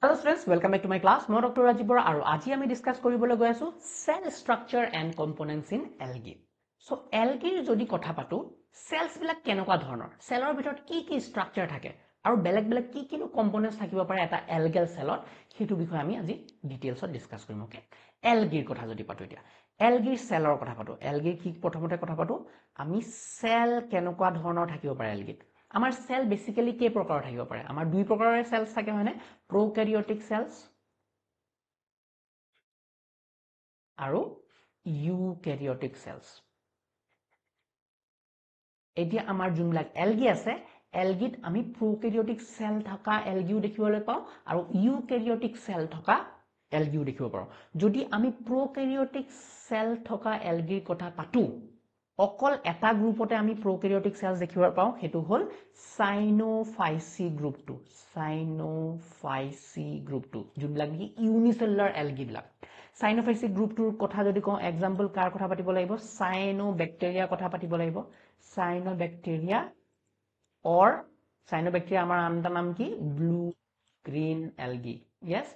Hello students, welcome back to my class. মই Dr. Rajiv Bora আৰু আজি আমি ডিসকাস কৰিবলৈ গৈ আছো cell structure and components in algae. So algae যদি কথা পাতো cells বিলাক কেনেকুৱা ধৰণৰ সেলৰ ভিতৰত কি স্ট্ৰাকচাৰ থাকে আৰু বেলেগ বেলেগ কি কম্পোনেন্টস থাকিব পাৰে এটা algal cellত সেইটো বিষয় আমি আজি ডিটেইলছত ডিসকাস কৰিম ওকে algae কথা যদি পাতো এতিয়া algae cellৰ কথা পাতো algae কি প্ৰথমতে কথা পাতো আমি cell কেনেকুৱা ধৰণৰ থাকিব পাৰে algae আমাৰ সেল বেসিক্যালি কেই প্ৰকাৰৰ থাকিব পাৰে আমাৰ দুই প্ৰকাৰৰ সেলস থাকে হয়নে prokaryotic cells আৰু eukaryotic cells এতিয়া আমাৰ যোনবিলাক algae আছে algae আমি prokaryotic cell থকা algae দেখিবলৈ পাওঁ আৰু eukaryotic cell থকা algae দেখিব পাৰো যদি আমি prokaryotic cell থকা algae কথা পাতো অকল এটা গ্ৰুপতে আমি prokaryotic cells দেখিব পাওঁ হেতু হল Cyanophyceae গ্ৰুপটো Cyanophyceae গ্ৰুপটো যোনবিলাক কি ইউনিসেলুলাৰ algae বিলাক Cyanophyceae গ্ৰুপটোৰ কথা যদি কওঁ एग्जांपल কাৰ কথা পাতিব লাগিব Cyanobacteria কথা পাতিব লাগিব Cyanobacteria or Cyanobacteria আমাৰ আনটা নাম কি blue green algae yes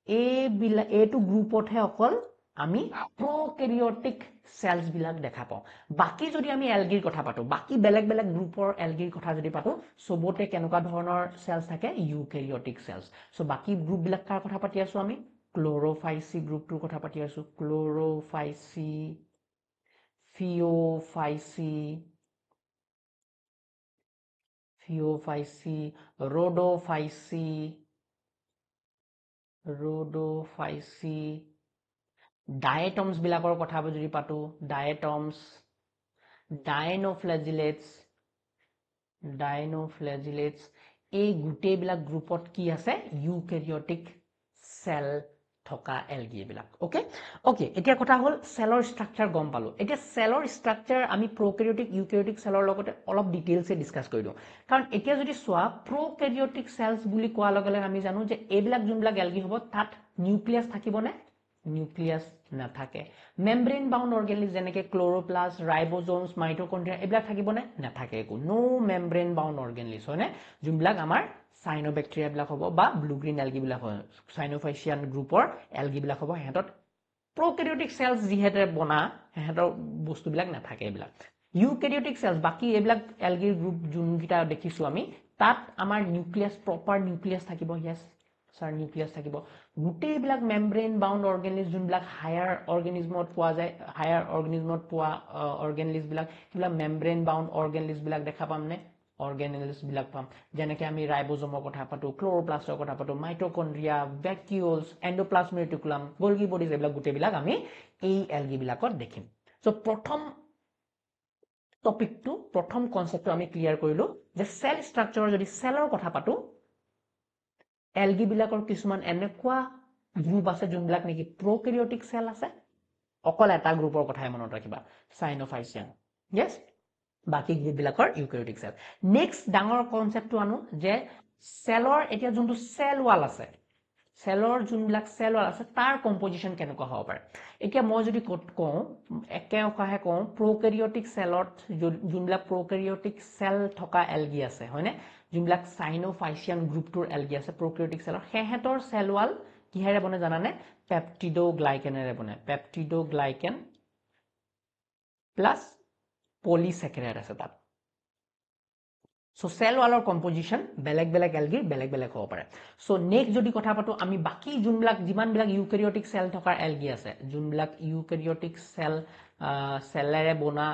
এইটো গ্ৰুপতহে অকল আমি prokaryotic cells বিলাক দেখা পাওঁ বাকি যদি আমি algae কথা পাতো বাকি বেলেগ বেলেগ গ্ৰুপৰ algae কথা যদি পাতো সবতে কেনেকুৱা ধৰণৰ cells থাকে eukaryotic cells সো বাকি গ্ৰুপ বিলাক কাৰ কথা পাতি আছো আমি Chlorophyceae গ্ৰুপটোৰ কথা পাতি আছো Chlorophyceae Phaeophyceae Rhodophyceae diatoms বিলাকৰ কথা যদি পাতো diatoms dinoflagellates এই গুটে বিলাক গ্ৰুপত কি আছে eukaryotic cell থকা algae বিলাক ওকে এতিয়া কথা হল সেলৰ স্ট্ৰাকচাৰ গম পালো এতিয়া সেলৰ স্ট্ৰাকচাৰ আমি prokaryotic eukaryotic সেলৰ লগতে অলপ ডিটেইলছে ডিসকাস কৰি দিও কাৰণ এতিয়া যদি সোৱা prokaryotic cells বুলি কোৱা লগে আমি জানো যে এইবিলাক যোনবিলাক algae হ'ব তাত নিউক্লিয়াছ থাকিবনে নিউক্লিয়াছ নাথাকে মেমব্ৰেন বাউন্ড অৰ্গেনিজম যেনেকে ক্লোৰোপ্লাস্ট ৰাইবোজোমছ মাইটোকন্ড্ৰিয়া এইবিলাক থাকিবনে নাথাকে একো নো মেমব্ৰেন বাউন্ড অৰ্গেনিজম হয়নে যোনবিলাক আমাৰ সাইনোব্যাক্টেৰিয়া বিলাক হ'ব বা ব্লু গ্ৰীণ এলগি বিলাক হয় সাইনোফাইচিয়ান গ্ৰুপৰ এলগি বিলাক হ'ব হেতত prokaryotic cells যিহেতু বনা হেতৰ বস্তুবিলাক নাথাকে এইবিলাক eukaryotic cells বাকি এইবিলাক এলগি গ্ৰুপ যোনকিটা দেখিছো আমি তাত আমাৰ নিউক্লিয়াছ প্ৰপাৰ নিউক্লিয়াছ থাকিব yes sir নিউক্লিয়াছ থাকিব গুটে বিলাক মেমব্ৰেন বাউন্ড অৰ্গেনিজম যোনবিলাক হায়াৰ অৰ্গেনিজমত পোৱা যায় হায়াৰ অৰ্গেনিজমত পোৱা অৰ্গেনিজম বিলাক কিলা মেমব্ৰেন বাউন্ড অৰ্গেনিজম বিলাক দেখা পামনে অৰ্গেনেলছ বিলাক পাম যেনেকৈ আমি ৰাইবোজমৰ কথা পাতো ক্লোৰোপ্লাস্টৰ কথা পাতো মাইটোকন্ড্ৰিয়া ভ্যাকুওলছ এন্ডোপ্লাজমিক ৰেটিকুলাম গোলগি বডিজ এইবিলাক গুটেবিলাক আমি এই এলগি বিলাকত দেখিম সো প্ৰথম টপিকটো প্ৰথম কনসেপ্টটো আমি ক্লিয়াৰ কৰিলো যে সেল স্ট্ৰাকচাৰৰ যদি সেলৰ কথা পাতো এলগি বিলাকৰ কিছুমান এনেকুৱা গ্ৰুপ আছে যোনবিলাক নেকি prokaryotic সেল আছে অকল এটা গ্ৰুপৰ কথাই মনত ৰাখিবা সাইনোফাইচিয়ান yes বাকি গ্ৰুপ বিলাকৰ ইউক্যাৰিওটিক সেল নেক্সট ডাঙৰ কনসেপ্টটো আনো যে সেলৰ এতিয়া যোনটো সেল ওয়াল আছে সেলৰ যোনবিলাক সেল ওয়াল আছে তাৰ কম্পোজিশন কেনেকুৱা হ'ব পাৰে এতিয়া মই যদি কওঁ একে অকাহে কওঁ prokaryotic সেলত যোনবিলাক prokaryotic সেল থকা এলগি আছে হয়নে যোনবিলাক সাইনোফাইচিয়ান গ্ৰুপটোৰ এলগি আছে prokaryotic সেলৰ হেহেতৰ সেল ওয়াল কিহেৰে বনে জানানে পেপটিডোগ্লাইকেনেৰে বনে পেপটিডোগ্লাইকেন প্লাস polysaccharide আছে তাত সো সেল ওয়ালৰ কম্পোজিশন বেলেগ বেলেগ এলগি বেলেগ বেলেগ হ'ব পাৰে সো নেক্সট যদি কথা পাতো আমি বাকি যোনবিলাক যিমান বিলাক ইউক্যাৰিওটিক সেল থকা এলগি আছে যোনবিলাক ইউক্যাৰিওটিক সেলেৰে বনা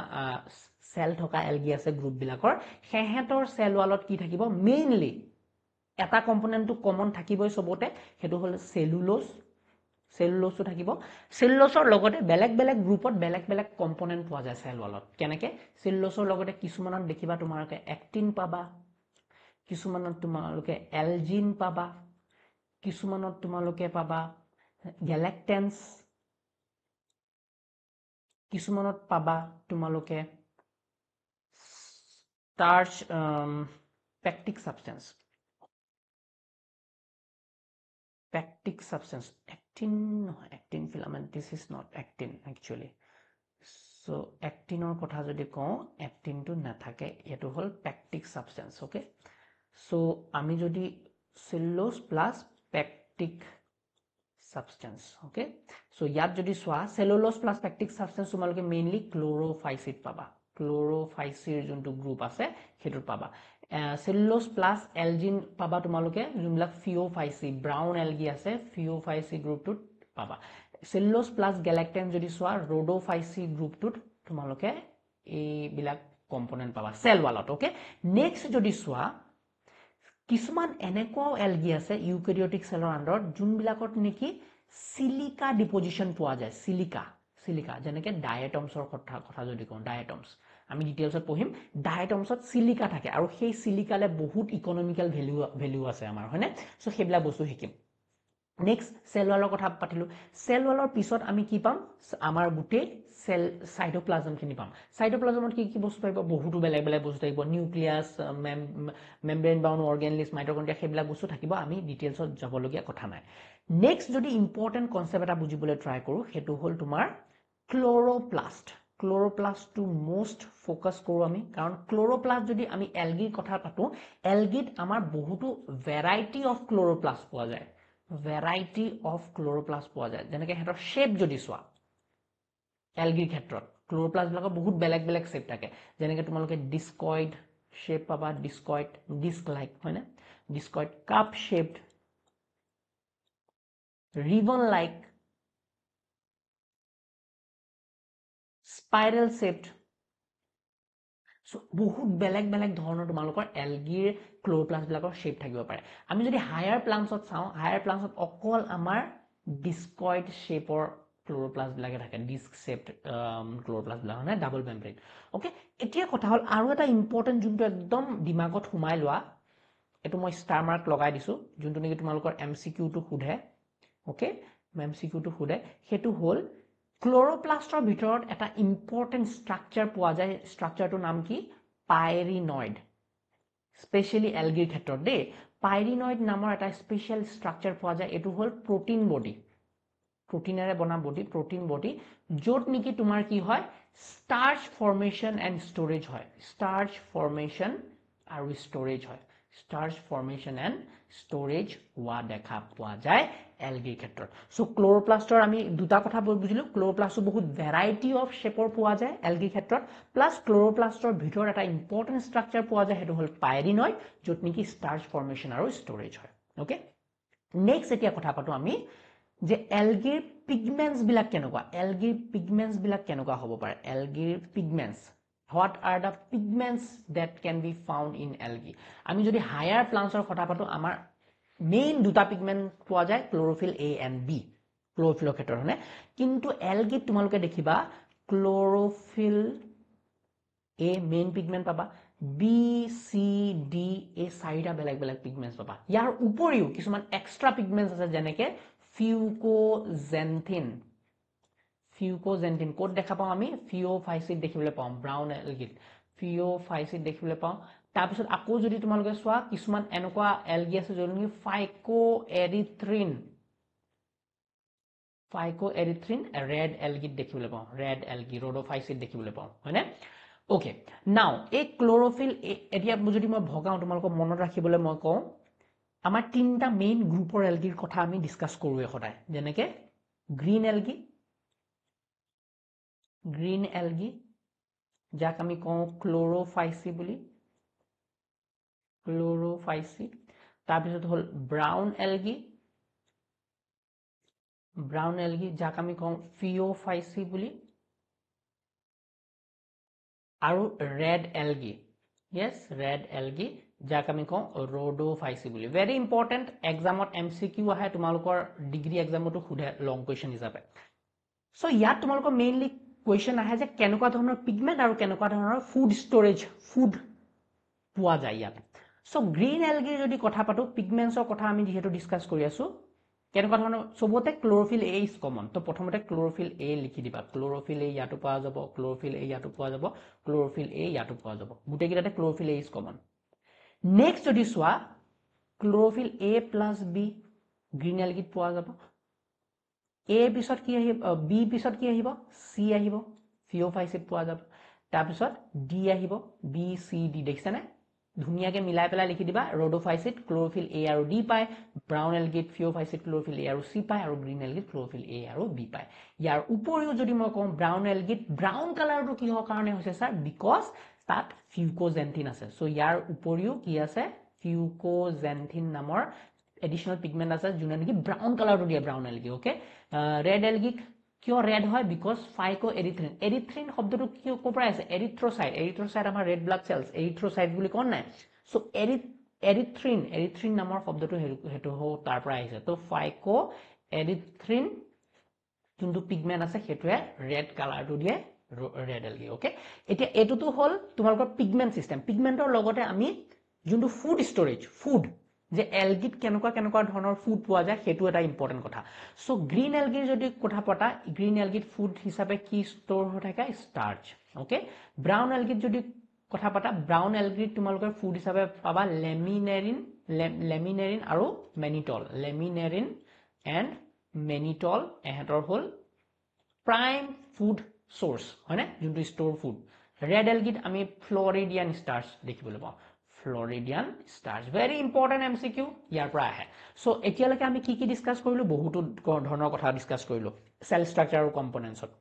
সেল থকা এলগি আছে গ্ৰুপ বিলাকৰ হেহেতৰ সেল ওয়ালত কি থাকিব মেইনলি এটা কম্পোনেন্টটো কমন থাকিবই সবতে হেতু হল সেলুলোজ সেলুলোজটো থাকিব সেলুলোজৰ লগতে বেলেগ বেলেগ গ্ৰুপত বেলেগ বেলেগ কম্পোনেন্ট পোৱা যায় সেল ওয়ালত কেনেকে সেলুলোজৰ লগতে কিছুমানত দেখিবা তোমালোকে অ্যাক্টিন পাবা কিছুমানত তোমালোকে এলজিন পাবা কিছুমানত তোমালোকে পাবা গ্যালেক্টেন্স কিছুমানত পাবা তোমালোকে starch pectic substance actin no actin filament this is not actin actually so actinor kotha jodi ko actin to na thake etu hol pectic substance okay so ami jodi cellulose plus pectic substance. Okay, so ইয়াত যদি সোয়া cellulose plus pectic substance তোমালোকে mainly chlorophycid পাবা, chlorophycid যোনটো group আছে হেতুত পাবা। cellulose plus algin পাবা তোমালোকে যোনবিলাক phaeophycid brown algae আছে phaeophycid গ্ৰুপটোত পাবা। cellulose plus galactane যদি সোয়া rhodophycid গ্ৰুপটোত তোমালোকে এই বিলাক কম্পোনেন্ট পাবা সেল ওয়ালত। ওকে, নেক্সট যদি সোয়া কিছুমান এনেকুৱা এলগি আছে ইউক্যাৰিওটিক সেলৰ আন্ডাৰত যোনবিলাকত নেকি সিলিকা ডিপোজিশন পোৱা যায়। সিলিকা যেনেকে ডায়েটমছৰ কথা যদি কওঁ, ডায়েটমছ আমি ডিটেইলছত পঢ়িম। ডায়েটমছত সিলিকা থাকে আৰু সেই সিলিকালে বহুত ইকোনমিক্যাল ভ্যালু আছে আমাৰ, হয়নে? সো সেইবিলাক বস্তু শিকিম। নেক্সট সেল ওয়ালৰ কথা পাতিলো। সেল ওয়ালৰ পিছত আমি কি পাম? আমাৰ গোটেই সেল সাইটোপ্লাজম খিনি পাম। সাইটোপ্লাজমত কি বস্তু পাইব? বহুতো বেলেগ বেলেগ বস্তু থাকিব, নিউক্লিয়াস, মেমব্রেন বাউন্ড অর্গানলিস, মাইটোকন্ড্রিয়া, সেইবিলাক বস্তু থাকিব। আমি ডিটেইলছত যাবলগীয়া কথা নাই। নেক্সট যদি ইম্পৰ্টেন্ট কনসেপ্ট এটা বুজিবলৈ ট্ৰাই কৰো, হেতু হল তোমাৰ ক্লোৰোপ্লাস্ট। ক্লোৰোপ্লাস্টটো মোস্ট ফোকাস কৰো আমি, কাৰণ ক্লোৰোপ্লাস্ট যদি আমি এলগিৰ কথা পাতো, এলগিত আমাৰ বহুতো ভ্যাৰাইটি অফ ক্লোৰোপ্লাস্ট পোৱা যায়। ভ্যাৰাইটি অফ ক্লোৰোপ্লাস্ট পোৱা যায়, যেনেকে হেতৰ শেপ যদি সোয়া এলগিৰ ক্ষেত্ৰত ক্লোৰোপ্লাস্ট বিলাকৰ বহুত বেলেগ বেলেগ শেপ থাকে। যেনেকে তোমালোকে ডিস্কয়েড শেপ পাবা, ডিস্কয়েড ডিস্ক লাইক, হয় না? Discoid, cup shaped, ribbon like, spiral shaped। So বহুত বেলেগ বেলেগ ধৰণৰ তোমালোকৰ এলগিৰ ক্লোৰোপ্লাস্ট বিলাকৰ শেপ থাকিব পাৰে। আমি যদি হায়াৰ প্লান্টছত চাওঁ, হায়াৰ প্লান্টছত অকল আমাৰ ডিস্কয়েড শেপৰ ক্লোৰোপ্লাস্ট বিলাকে থাকে, ডিস্ক শেপড ক্লোৰোপ্লাস্ট বিলাক, হয় না? Double membrane. ওকে, এতিয়া কথা হল আৰু এটা ইম্পৰ্টেন্ট যোনটো একদম দিমাগত সোমাই লোৱা, এটো মই ষ্টাৰ মাৰ্ক লগাই দিছো, যোনটো নেকি তোমালোকৰ এমসিকিউটো সোধে। ওকে, এমসিকিউটো সোধে, হেতু হল ক্লোৰোপ্লাস্টৰ ভিতৰত এটা ইম্পৰ্টেন্ট স্ট্ৰাকচাৰ পোৱা যায়। স্ট্ৰাকচাৰটোৰ নাম কি? পাইৰিনয়েড। স্পেশালি এলগিৰ ক্ষেত্ৰত দেই, পাইৰিনয়েড নামৰ এটা স্পেশাল স্ট্ৰাকচাৰ পোৱা যায়। এটো হল প্ৰোটিন বডি, প্ৰোটিনেৰে বনা বডি, প্ৰোটিন বডি, য'ত নেকি তোমাৰ কি হয়? স্টাৰ্চ ফৰ্মেশন এণ্ড ষ্টৰেজ হয়। স্টাৰ্চ ফৰ্মেশন আৰু ষ্টৰেজ হয়। স্টাৰ্চ ফৰ্মেশন এণ্ড ষ্টৰেজ হোৱা দেখা পোৱা যায় এলগিৰ ক্ষেত্ৰত। সো ক্লোৰোপ্লাস্টৰ আমি দুটা কথা বুজিলো। ক্লোৰোপ্লাস্টো বহুত ভ্যাৰাইটি অফ শেপৰ পোৱা যায় এলগিৰ ক্ষেত্ৰত, প্লাস ক্লোৰোপ্লাস্টৰ ভিতৰত এটা ইম্পৰ্টেন্ট স্ট্ৰাকচাৰ পোৱা যায়, হেতু হল পাইৰিনয়েড, য'ত নেকি স্টাৰ্চ ফৰ্মেশন আৰু ষ্টৰেজ হয়। ওকে, নেক্সট এতিয়া কথা পাতো আমি যে এলগিৰ পিগমেন্টস বিলাক কেনেকুৱা, এলগিৰ পিগমেন্টস বিলাক কেনেকুৱা হ'ব পাৰে। এলগিৰ pigments, what are the pigments that can be found in algae? আমি যদি হায়াৰ প্লান্টছৰ কথা পাতো, আমাৰ মেইন দুটা পিগমেন্ট পোৱা যায়, ক্লোৰোফিল এ এণ্ড বি, ক্লোৰোফিলৰ ক্ষেত্ৰত, হয়নে? কিন্তু এলগিত তোমালোকে দেখিবা ক্লোৰোফিল এ মেইন পিগমেন্ট পাবা, বি সি ডি এই চাৰিটা বেলেগ বেলেগ পিগমেন্টস পাবা। ইয়াৰ উপৰিও কিছুমান এক্সট্ৰা পিগমেন্টস আছে, যেনেকে ফিউকোজেন্থিন। ফিউকোজেন্থিন ক'ত দেখা পাওঁ আমি? ফিঅ'ফাইচিড দেখিবলৈ পাওঁ, ব্ৰাউন এলগিত ফিঅ'ফাইচিড দেখিবলৈ পাওঁ। তাৰপিছত আকৌ যদি তোমালোকে চোৱা, কিছুমান এনেকুৱা এলগি আছে য'ত নেকি ফাইকোএৰিথ্ৰিন, ৰেড এলগিত দেখিবলৈ পাওঁ, ৰেড এলগি, ৰডোফাইচিড দেখিবলৈ পাওঁ, হয়নে? ওকে, নাও এই ক্লোৰোফিল এতিয়া যদি মই ভগাওঁ তোমালোকক মনত ৰাখিবলৈ মই কওঁ, আমাৰ তিনিটা মেইন গ্ৰুপৰ এলগিৰ কথা আমি ডিসকাস কৰোৱে সদায়, যেনেকে গ্ৰীণ এলগি, যাক আমি কওঁ ক্লোৰোফাইচি বুলি, ক্লোৰোফাইচি। তাৰপিছত হল ব্ৰাউন এলগি, যাক আমি কওঁ ফিঅ'ফাইচি বুলি, আৰু red algae, yes, red algae, যাক আমি কওঁ ৰডোফাইচি বুলি। ভেৰি ইম্পৰ্টেন্ট, এক্সামত এমসিকিউ আহে, তোমালোকৰ ডিগ্ৰী এক্সামতো সোধে লং কুৱেশ্যন হিচাপে। সো ইয়াত তোমালোকৰ মেইনলি কুৱেশ্যন আহে যে কেনেকুৱা ধৰণৰ পিগমেন্ট আৰু কেনেকুৱা ধৰণৰ ফুড ষ্টৰেজ, ফুড পোৱা যায় ইয়াত। সো গ্ৰীণ এলগিৰ যদি কথা পাতো, পিগমেন্টছৰ কথা আমি যিহেতু ডিসকাস কৰি আছো, কেনেকুৱা ধৰণৰ সবতে ক্লোৰোফিল এ ইজ কমন। তো প্ৰথমতে ক্লোৰোফিল এ লিখি দিবা, ক্লোৰোফিল এ ইয়াতো পোৱা যাব, ক্লোৰোফিল এ ইয়াতো পোৱা যাব, ক্লোৰোফিল এ ইয়াতো পোৱা যাব, গোটেইকেইটাতে chlorophyll a is common. Next যদি চোৱা, chlorophyll a plus b green এলগিত পোৱা যাব। এ পিছত কি আহিব, বি পিছত কি আহিব, সি আহিব, ফিঅ'ফাইচিড পোৱা যাব। তাৰপিছত ডি আহিব, বি সি ডি, দেখিছানে? ধুনিয়াকে মিলাই পেলাই লিখি দিবা ৰডোফাইচিট ক্লোৰোফিল A আৰু D পায় ব্ৰাউন এলগিট ফিওফাইচিট ক্লোৰোফিল A আৰু C পায় আৰু গ্ৰীণ এলগিট ক্লোৰোফিল A আৰু B পায় ইয়াৰ উপৰিও যদি মই কওঁ ব্ৰাউন এলগিট ব্ৰাউন কালাৰটো কিহৰ কাৰণে হৈছে স্যাৰ বিকজ তাত ফিউকোজেন্থিন আছে সো ইয়াৰ উপৰিও কি আছে ফিউকোজেন্থিন নামৰ এডিশনাল পিগমেন্ট আছে যোনে নেকি ব্ৰাউন কালাৰটো দিয়ে brown algae okay red algae কিয় ৰেড হয় বিকজ ফাইকোএৰিথ্ৰিন এৰিথ্ৰিন শব্দটো কি কোপৰা আছে এৰিথ্ৰোসাইট আমাৰ ৰেড ব্লাড সেলস এৰিথ্ৰোসাইট বুলি কোন নাই সো এৰিথ্ৰিন নামৰ শব্দটো হেতু তাৰ পৰা আহিছে তো ফাইকোএৰিথ্ৰিন যোনটো পিগমেন্ট আছে হেতুৱে ৰেড কালাৰটো দিয়ে ৰেড এলগি ওকে এতিয়া এটোটো হল তোমালোকৰ পিগমেন্ট সিস্টেম পিগমেন্টৰ লগতে আমি যোনটো ফুড স্টোৰেজ ফুড যে এলগিত কেনেকুৱা ধৰণৰ ফুড পোৱা যায় হেতু এটা ইম্পৰ্টেন্ট কথা সো গ্ৰীণ এলগিৰ যদি কথা পতা গ্ৰীণ এলগিত ফুড হিচাপে কি ষ্টৰ হৈ থাকে স্টাৰ্চ ওকে ব্ৰাউন এলগিত যদি কথা পতা ব্ৰাউন এলগিত তোমালোকৰ ফুড হিচাপে পাবা লেমিনেৰিন আৰু মেনিটল লেমিনেৰিন এণ্ড মেনিটল এহেতৰ হল প্ৰাইম ফুড সোৰ্স হয়নে যোনটো ষ্টৰ ফুড ৰেড এলগিত আমি ফ্লোৰিডিয়ান স্টাৰ্চ দেখিবলৈ পাওঁ ফ্লোৰিডিয়ান স্টাৰ্চ ভেৰি ইম্পৰ্টেন্ট এমসিকিউ ইয়াৰ পৰা আহে সো এতিয়ালৈকে আমি কি ডিসকাস কৰিলো বহুতো ধৰণৰ কথা ডিসকাস কৰিলো সেল স্ট্ৰাকচাৰ আৰু কম্পোনেন্টছত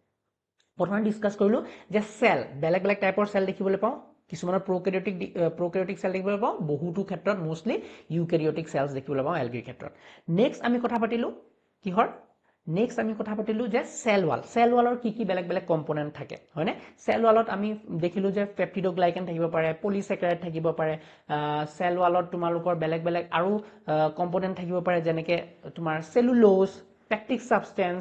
প্ৰথমে ডিসকাস কৰিলো যে সেল বেলেগ টাইপৰ সেল দেখিবলৈ পাওঁ কিছুমানৰ প্ৰোক্যাৰিওটিক সেল দেখিবলৈ পাওঁ বহুতো ক্ষেত্ৰত মোস্টলি ইউক্যাৰিওটিক সেলস দেখিবলৈ পাওঁ এলগিৰ ক্ষেত্ৰত নেক্সট আমি কথা পাতিলো কিহৰ নেক্সট আমি কথা পাতিলো যে সেল ওয়ালৰ কি বেলেগ কম্পোনেন্ট থাকে হয়নে সেল ওয়ালত আমি দেখিলো যে পেপটিডোগ্লাইকেন থাকিব পাৰে পলিস্যাকাৰাইড থাকিব পাৰে সেল ওয়ালত তোমালোকৰ বেলেগ আৰু কম্পোনেন্ট থাকিব পাৰে যেনেকে তোমাৰ সেলুলোজ পেক্টিক সাবস্টেন্স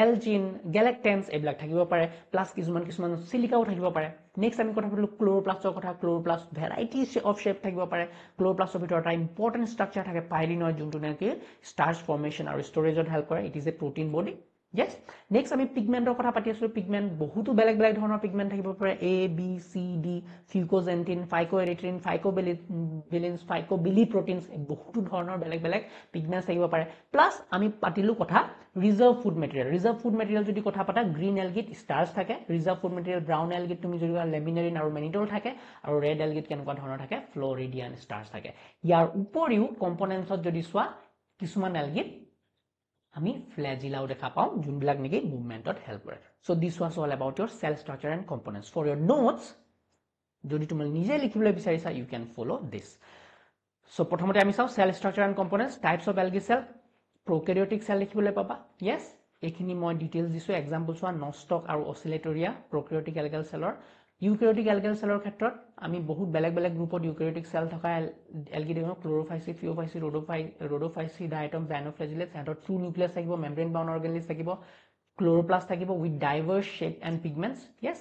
এলজিন গ্যালেক্টেন্স এইবিলাক থাকিব পাৰে প্লাস কিছুমান সিলিকাও থাকিব পাৰে নেক্সট আমি কথা পাতিলো ক্লোৰোপ্লাস্টৰ কথা ক্লোৰোপ্লাস্ট ভ্যাৰাইটি অফ শেপ থাকিব পাৰে ক্লোৰোপ্লাস্টৰ ভিতৰত এটা ইম্পৰ্টেন্ট স্ট্ৰাকচাৰ থাকে পাইৰিনয়েড যোনটো নেকি স্টাৰ্চ ফৰ্মেশন আৰু ষ্টৰেজত হেল্প কৰে it is a protein body yes next আমি পিগমেন্টৰ কথা পাতি আছো পিগমেন্ট বহুতো বেলেগ ধৰণৰ পিগমেন্ট থাকিব পাৰে A B C D ফিউকোজেন্থিন ফাইকোএৰিথ্ৰিন ফাইকোবিলিনছ ফাইকোবিলিপ্ৰোটিনছ বহুতো ধৰণৰ বেলেগ পিগমেন্টছ থাকিব পাৰে প্লাস আমি পাতিলো কথা ৰিজাৰ্ভ ফুড মেটেৰিয়েল যদি কথা পাতা গ্ৰীণ এলগিত স্টাৰ্চ থাকে ৰিজাৰ্ভ ফুড মেটেৰিয়েল ব্ৰাউন এলগিত তুমি যদি লেমিনেৰিন আৰু মেনিটল থাকে আৰু ৰেড এলগিত কেনেকুৱা ধৰণৰ থাকে ফ্লোৰিডিয়ান স্টাৰ্চ থাকে ইয়াৰ উপৰিও কম্পোনেন্টছত যদি চোৱা কিছুমান এলগিত আমি ফ্লেজিলাও দেখা পাওঁ যোনবিলাক নেকি মুভমেন্টত হেল্প কৰে so this was all about your cell structure and components for your notes যদি তুমি নিজে লিখিবলৈ বিচাৰিছা you can follow this so প্ৰথমতে আমি চাও cell structure and components types of algae cell prokaryotic cell লিখিবলৈ পাবা yes এখিনি মই ডিটেইলস দিছো এক্সাম্পল চোৱা নষ্টক আৰু অসিলেটৰিয়া প্ৰোক্যাৰিওটিক এলগেল সেলৰ ইউক্যাৰিওটিক এলগেল সেলৰ ক্ষেত্ৰত আমি বহুত বেলেগ গ্ৰুপত ইউক্যাৰিওটিক সেল থকা এলগি দেখো chlorophyceae phaeophyceae rhodophyceae diatom dinoflagellates and true nucleus থাকিব মেমব্ৰেন বাউন্ড অৰ্গানেলিজ থাকিব ক্লোৰোপ্লাস্ট থাকিব with diverse shape and pigments yes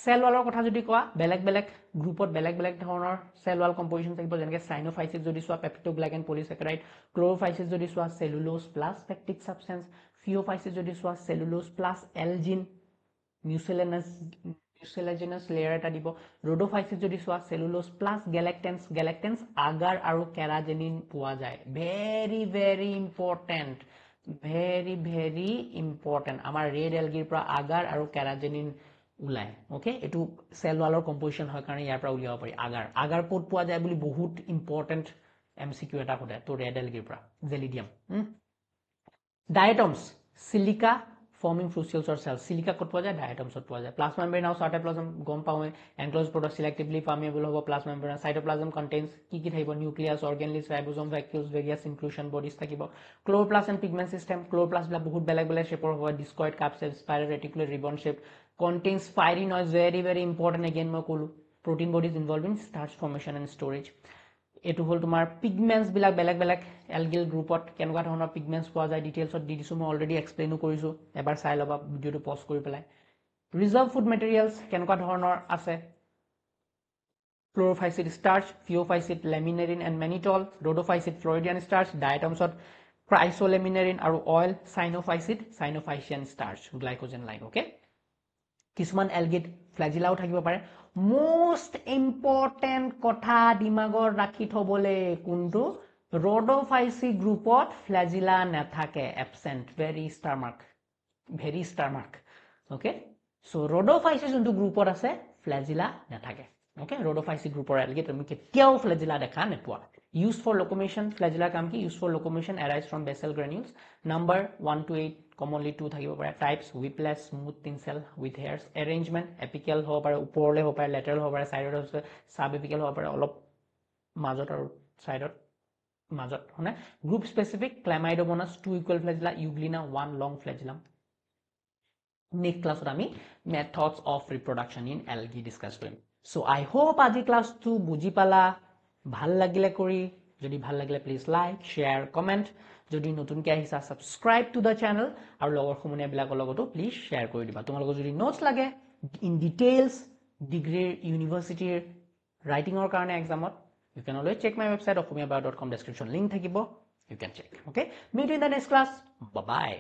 cell ওয়ালৰ কথা যদি কোৱা বেলেগ গ্ৰুপত বেলেগ ধৰণৰ সেল ওয়াল কম্পোজিশন থাকিব যেনেকৈ সাইনোফাইসিট যদি চোৱা পেপটিডোগ্লাইকেন পলিস্যাকাৰাইড ক্লোৰোফাইসিট যদি চোৱা সেলুলোজ প্লাস পেক্টিক সাবস্টেন্স ফিওফাইসিট যদি চোৱা সেলুলোজ প্লাস এলজিন মিউসিলাজিনাস লেয়াৰ এটা দিব ৰডোফাইসিট যদি চোৱা সেলুলোজ প্লাস গ্যালেক্টেন্স আগাৰ আৰু কেৰাজেনিন পোৱা যায় ভেৰি ইম্পৰ্টেন্ট আমাৰ ৰেড এলগিৰ পৰা আগাৰ আৰু কেৰাজেনিন উলাই ওকে এটু সেল ওয়ালৰ কম্পোজিশন হয় কাৰণে ইয়াৰ পৰা উলিয়াব পাৰি আগাৰ কোড পোৱা যায় বুলি বহুত ইম্পৰ্টেন্ট এমসিকিউ এটা কোডে তো ৰেড এলগিৰ পৰা জেলিডিয়াম ডায়াটমস silica forming crucials or cells silica কত পোৱা যায় ডায়াটমছত পোৱা যায় প্লাজমা মেমব্ৰেন আৰু সাইটোপ্লাজম গম পাওঁৱে এনক্লোজ প্ৰডাক্ট সিলেক্টিভলি পাৰ্মিয়েবল হ'ব প্লাজমা মেমব্ৰেন সাইটোপ্লাজম কন্টেইনস কি থাকিব nucleus organelles ribosome vacuoles various inclusion bodies থাকিব chloroplast and pigment system chloroplast বিলাক বহুত বেলেগ শেপৰ হ'ব discoid cup shell spiral reticular ribbon shape contains pyrinose very important again মই কলো protein bodies involved in starch formation and storage এটু হল তোমাৰ পিগমেন্টস বিলাক বেলেগ এলগিল গ্ৰুপত কেনেকুৱা ধৰণৰ পিগমেন্টস পোৱা যায় ডিটেইলছত দি দিছো মই অলৰেডি এক্সপ্লেইনো কৰিছো এবাৰ চাই লবা ভিডিওটো পজ কৰি পেলাই ৰিজাৰ্ভ ফুড মেটেৰিয়েলস কেনেকুৱা ধৰণৰ আছে ক্লোৰোফাইসিট স্টাৰ্চ ফিওফাইসিট লেমিনেৰিন এণ্ড মেনিটল ৰডোফাইসিট ফ্লোৰিডিয়ান স্টাৰ্চ ডায়াটমছত ক্ৰাইসোলেমিনেৰিন আৰু oil সাইনোফাইচিয়ান starch glycogen line okay কিছুমান এলগিত ফ্লেজিলাও থাকিব পাৰে মোস্ট ইম্পৰ্টেন্ট কথা দিমাগৰ ৰাখি থবলে কোনটো ৰডোফাইসি গ্ৰুপত ফ্লেজিলা নাথাকে absent very star mark okay so rhodophyceae যোনটো গ্ৰুপত আছে ফ্লেজিলা নাথাকে Okay, rhodophycetic group or algae তুমি কেতিয়াও flagella দেখা নোপোৱা used for locomotion flagella কাম কি used for locomotion arise from basal granules number 1 to 8 commonly 2 থাকিব পাৰে types whiplash smooth thin cell with hairs arrangement apical হ'ব পাৰে ওপৰলে হ'ব পাৰে lateral হ'ব পাৰে side ত sub apical হ'ব পাৰে অলপ মাজত আৰু side ত মাজত হনে group specific chlamydomonas 2 equal flagella euglena 1 long flagellum next class ত আমি methods of reproduction in algae discuss কৰিম so I hope আজি class to বুজি পালা ভাল লাগিলে কৰি যদি ভাল লাগিলে please like share comment যদি নতুনকৈ আহিছা subscribe to the channel আৰু লগৰ সমনীয়া বিলাকৰ লগতো please share কৰি দিবা তোমালোকৰ যদি notes লাগে in details degree university writing or কাৰণে examত you can always check my website okhomiyabio.com description link থাকিব you can check okay meet you in the next class bye bye